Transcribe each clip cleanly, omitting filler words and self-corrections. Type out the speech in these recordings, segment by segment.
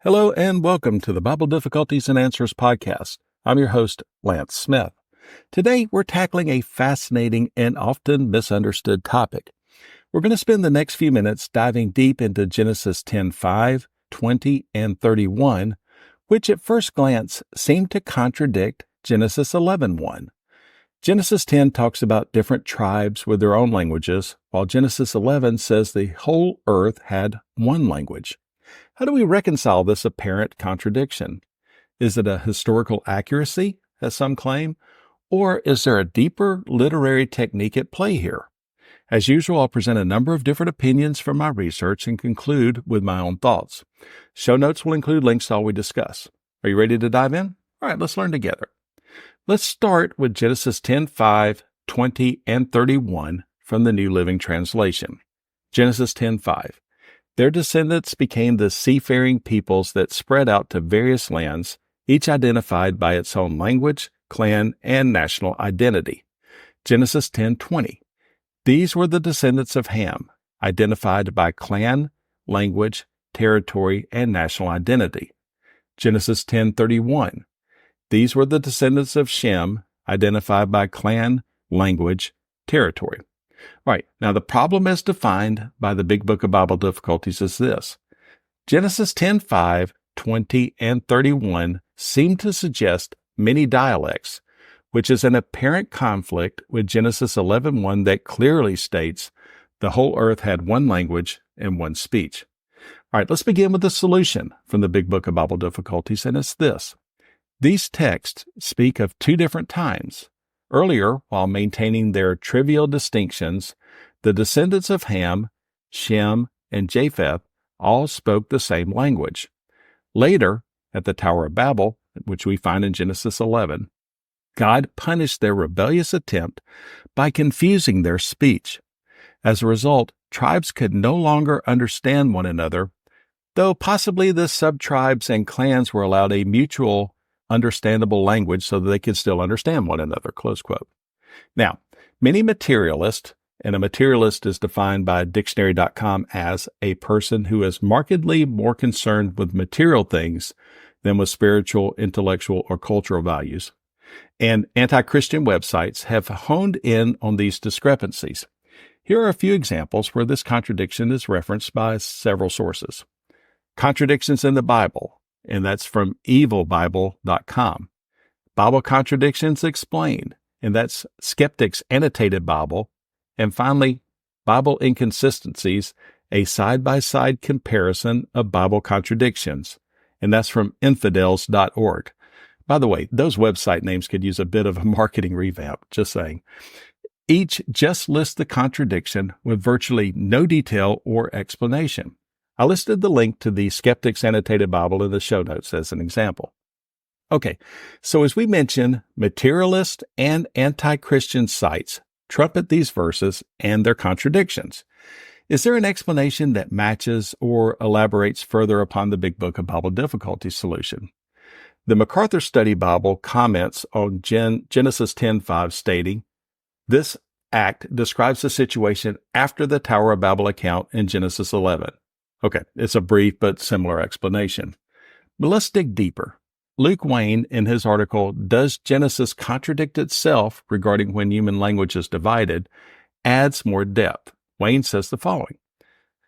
Hello and welcome to the Bible Difficulties and Answers podcast. I'm your host, Lance Smith. Today, we're tackling a fascinating and often misunderstood topic. We're going to spend the next few minutes diving deep into Genesis 10:5, 20, and 31, which at first glance seem to contradict Genesis 11:1. Genesis 10 talks about different tribes with their own languages, while Genesis 11 says the whole earth had one language. How do we reconcile this apparent contradiction? Is it a historical accuracy, as some claim, or is there a deeper literary technique at play here? As usual, I'll present a number of different opinions from my research and conclude with my own thoughts. Show notes will include links to all we discuss. Are you ready to dive in? All right, let's learn together. Let's start with Genesis 10:5, 20, and 31 from the New Living Translation. Genesis 10:5. Their descendants became the seafaring peoples that spread out to various lands, each identified by its own language, clan, and national identity. Genesis 10:20. These were the descendants of Ham, identified by clan, language, territory, and national identity. Genesis 10:31. These were the descendants of Shem, identified by clan, language, territory. All right, now the problem as defined by the Big Book of Bible Difficulties is this. Genesis 10:5, 20, and 31 seem to suggest many dialects, which is an apparent conflict with Genesis 11:1 that clearly states the whole earth had one language and one speech. All right, let's begin with the solution from the Big Book of Bible Difficulties, and it's this. These texts speak of two different times. Earlier, while maintaining their trivial distinctions, the descendants of Ham, Shem, and Japheth all spoke the same language. Later, at the Tower of Babel, which we find in Genesis 11, God punished their rebellious attempt by confusing their speech. As a result, tribes could no longer understand one another, though possibly the sub-tribes and clans were allowed a mutual understandable language so that they could still understand one another, close quote. Now, many materialists, and a materialist is defined by dictionary.com as a person who is markedly more concerned with material things than with spiritual, intellectual, or cultural values. And anti-Christian websites have honed in on these discrepancies. Here are a few examples where this contradiction is referenced by several sources. Contradictions in the Bible, and that's from evilbible.com. Bible Contradictions Explained, and that's Skeptics Annotated Bible. And finally, Bible Inconsistencies, a side-by-side comparison of Bible contradictions, and that's from infidels.org. By the way, those website names could use a bit of a marketing revamp, just saying. Each just lists the contradiction with virtually no detail or explanation. I listed the link to the Skeptics Annotated Bible in the show notes as an example. Okay, so as we mentioned, materialist and anti-Christian sites trumpet these verses and their contradictions. Is there an explanation that matches or elaborates further upon the Big Book of Bible Difficulties solution? The MacArthur Study Bible comments on Genesis 10:5 stating, this act describes the situation after the Tower of Babel account in Genesis 11. Okay, it's a brief but similar explanation. But let's dig deeper. Luke Wayne, in his article, Does Genesis Contradict Itself Regarding When Human Language is Divided, adds more depth. Wayne says the following.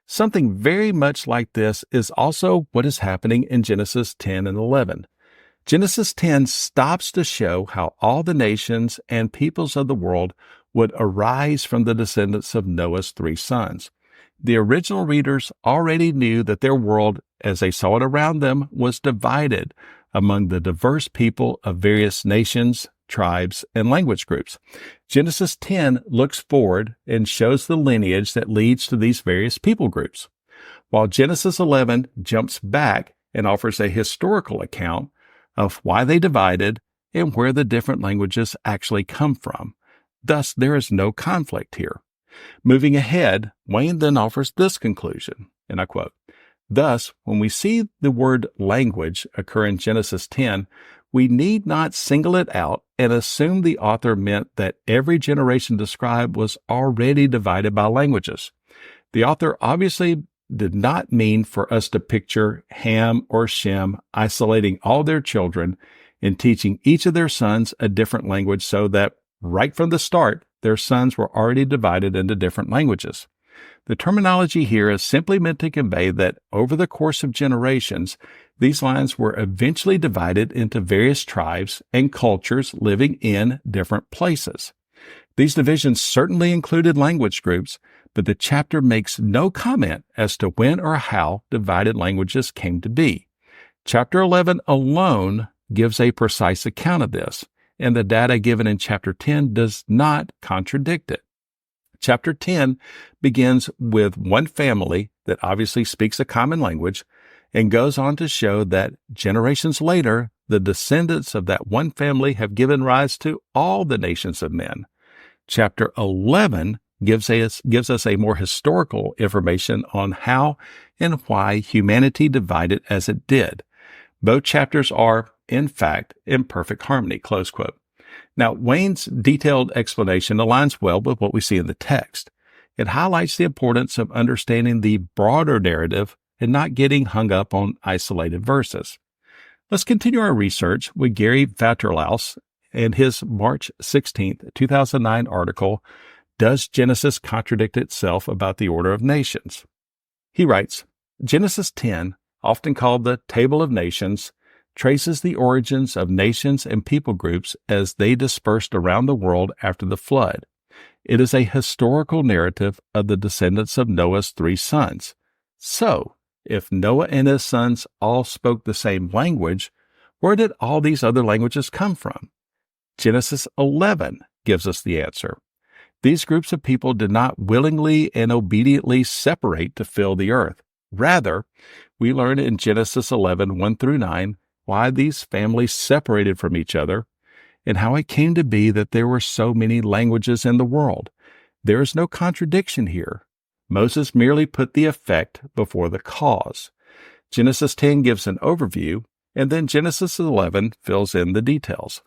Something very much like this is also what is happening in Genesis 10 and 11. Genesis 10 stops to show how all the nations and peoples of the world would arise from the descendants of Noah's three sons. The original readers already knew that their world, as they saw it around them, was divided among the diverse people of various nations, tribes, and language groups. Genesis 10 looks forward and shows the lineage that leads to these various people groups, while Genesis 11 jumps back and offers a historical account of why they divided and where the different languages actually come from. Thus, there is no conflict here. Moving ahead, Wayne then offers this conclusion, and I quote, Thus, when we see the word language occur in Genesis 10, we need not single it out and assume the author meant that every generation described was already divided by languages. The author obviously did not mean for us to picture Ham or Shem isolating all their children and teaching each of their sons a different language so that right from the start, their sons were already divided into different languages. The terminology here is simply meant to convey that over the course of generations, these lines were eventually divided into various tribes and cultures living in different places. These divisions certainly included language groups, but the chapter makes no comment as to when or how divided languages came to be. Chapter 11 alone gives a precise account of this, and the data given in chapter 10 does not contradict it. Chapter 10 begins with one family that obviously speaks a common language and goes on to show that generations later, the descendants of that one family have given rise to all the nations of men. Chapter 11 gives us a more historical information on how and why humanity divided as it did. Both chapters are, in fact, in perfect harmony, close quote. Now, Wayne's detailed explanation aligns well with what we see in the text. It highlights the importance of understanding the broader narrative and not getting hung up on isolated verses. Let's continue our research with Gary Vaterlaus and his March 16, 2009 article, Does Genesis Contradict Itself About the Order of Nations? He writes, Genesis 10, often called the Table of Nations, traces the origins of nations and people groups as they dispersed around the world after the flood. It is a historical narrative of the descendants of Noah's 3 sons. So, if Noah and his sons all spoke the same language, where did all these other languages come from? Genesis 11 gives us the answer. These groups of people did not willingly and obediently separate to fill the earth. Rather, we learn in Genesis 11, 1 through 9, why these families separated from each other, and how it came to be that there were so many languages in the world. There is no contradiction here. Moses merely put the effect before the cause. Genesis 10 gives an overview, and then Genesis 11 fills in the details.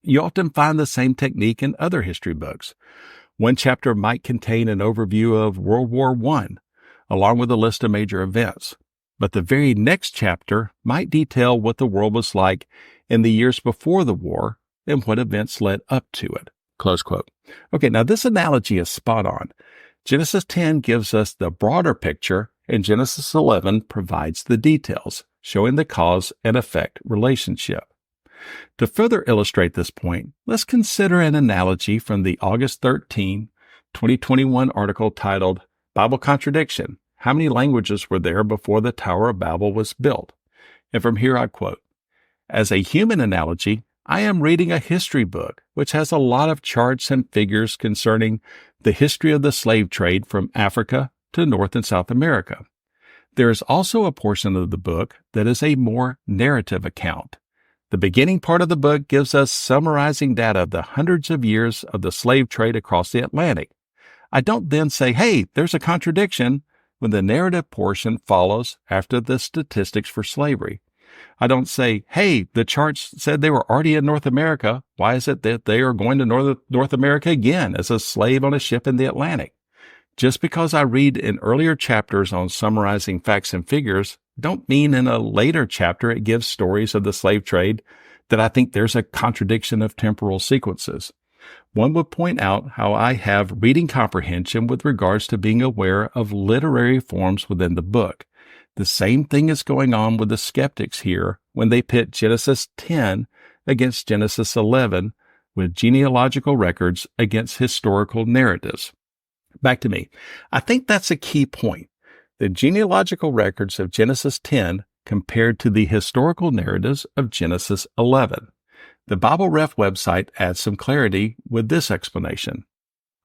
You often find the same technique in other history books. One chapter might contain an overview of World War I, along with a list of major events. But the very next chapter might detail what the world was like in the years before the war and what events led up to it. Close quote. Okay, now this analogy is spot on. Genesis 10 gives us the broader picture, and Genesis 11 provides the details, showing the cause and effect relationship. To further illustrate this point, let's consider an analogy from the August 13, 2021 article titled, Bible Contradiction. How many languages were there before the Tower of Babel was built? And from here I quote, As a human analogy, I am reading a history book which has a lot of charts and figures concerning the history of the slave trade from Africa to North and South America. There is also a portion of the book that is a more narrative account. The beginning part of the book gives us summarizing data of the hundreds of years of the slave trade across the Atlantic. I don't then say, hey, there's a contradiction, when the narrative portion follows after the statistics for slavery. I don't say, hey, the charts said they were already in North America. Why is it that they are going to North America again as a slave on a ship in the Atlantic? Just because I read in earlier chapters on summarizing facts and figures, don't mean in a later chapter it gives stories of the slave trade that I think there's a contradiction of temporal sequences. One would point out how I have reading comprehension with regards to being aware of literary forms within the book. The same thing is going on with the skeptics here when they pit Genesis 10 against Genesis 11 with genealogical records against historical narratives. Back to me. I think that's a key point. The genealogical records of Genesis 10 compared to the historical narratives of Genesis 11. The Bible Ref website adds some clarity with this explanation.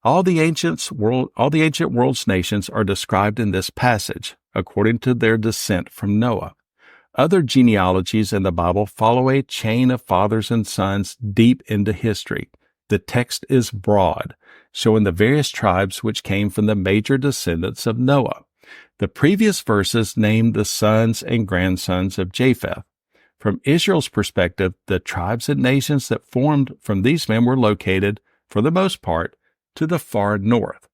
All the ancient world's nations are described in this passage, according to their descent from Noah. Other genealogies in the Bible follow a chain of fathers and sons deep into history. The text is broad, showing the various tribes which came from the major descendants of Noah. The previous verses named the sons and grandsons of Japheth. From Israel's perspective, the tribes and nations that formed from these men were located, for the most part, to the far north.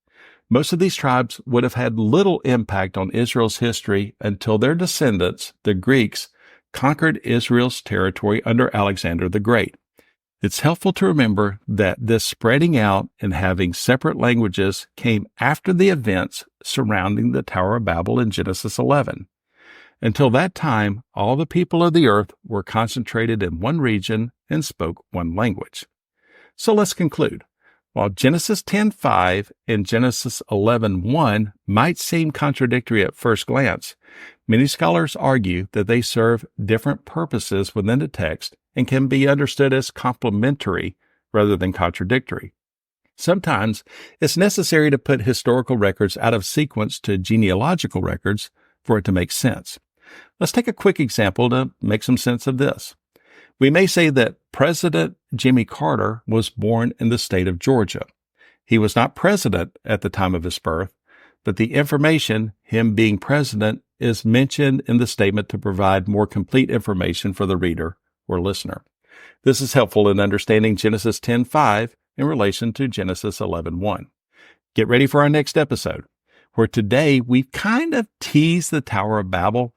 Most of these tribes would have had little impact on Israel's history until their descendants, the Greeks, conquered Israel's territory under Alexander the Great. It's helpful to remember that this spreading out and having separate languages came after the events surrounding the Tower of Babel in Genesis 11. Until that time, all the people of the earth were concentrated in one region and spoke one language. So let's conclude. While Genesis 10:5 and Genesis 11:1 might seem contradictory at first glance, many scholars argue that they serve different purposes within the text and can be understood as complementary rather than contradictory. Sometimes it's necessary to put historical records out of sequence to genealogical records for it to make sense. Let's take a quick example to make some sense of this. We may say that President Jimmy Carter was born in the state of Georgia. He was not president at the time of his birth, but the information, him being president, is mentioned in the statement to provide more complete information for the reader or listener. This is helpful in understanding Genesis 10:5 in relation to Genesis 11:1. Get ready for our next episode, where today we've kind of teased the Tower of Babel.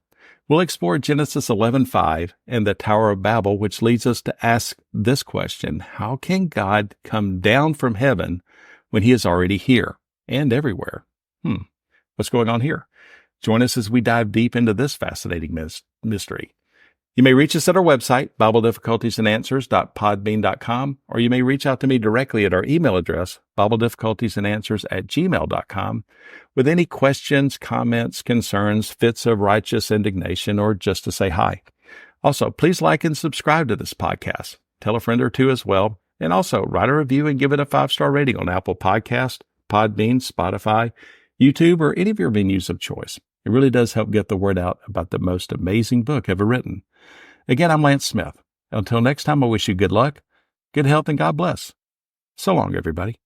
We'll explore Genesis 11:5 and the Tower of Babel, which leads us to ask this question: how can God come down from heaven when he is already here and everywhere? What's going on here? Join us as we dive deep into this fascinating mystery. You may reach us at our website, BibleDifficultiesAndAnswers.podbean.com, or you may reach out to me directly at our email address, BibleDifficultiesAndAnswers@gmail.com, with any questions, comments, concerns, fits of righteous indignation, or just to say hi. Also, please like and subscribe to this podcast. Tell a friend or two as well, and also write a review and give it a 5-star rating on Apple Podcast, Podbean, Spotify, YouTube, or any of your venues of choice. It really does help get the word out about the most amazing book ever written. Again, I'm Lance Smith. Until next time, I wish you good luck, good health, and God bless. So long, everybody.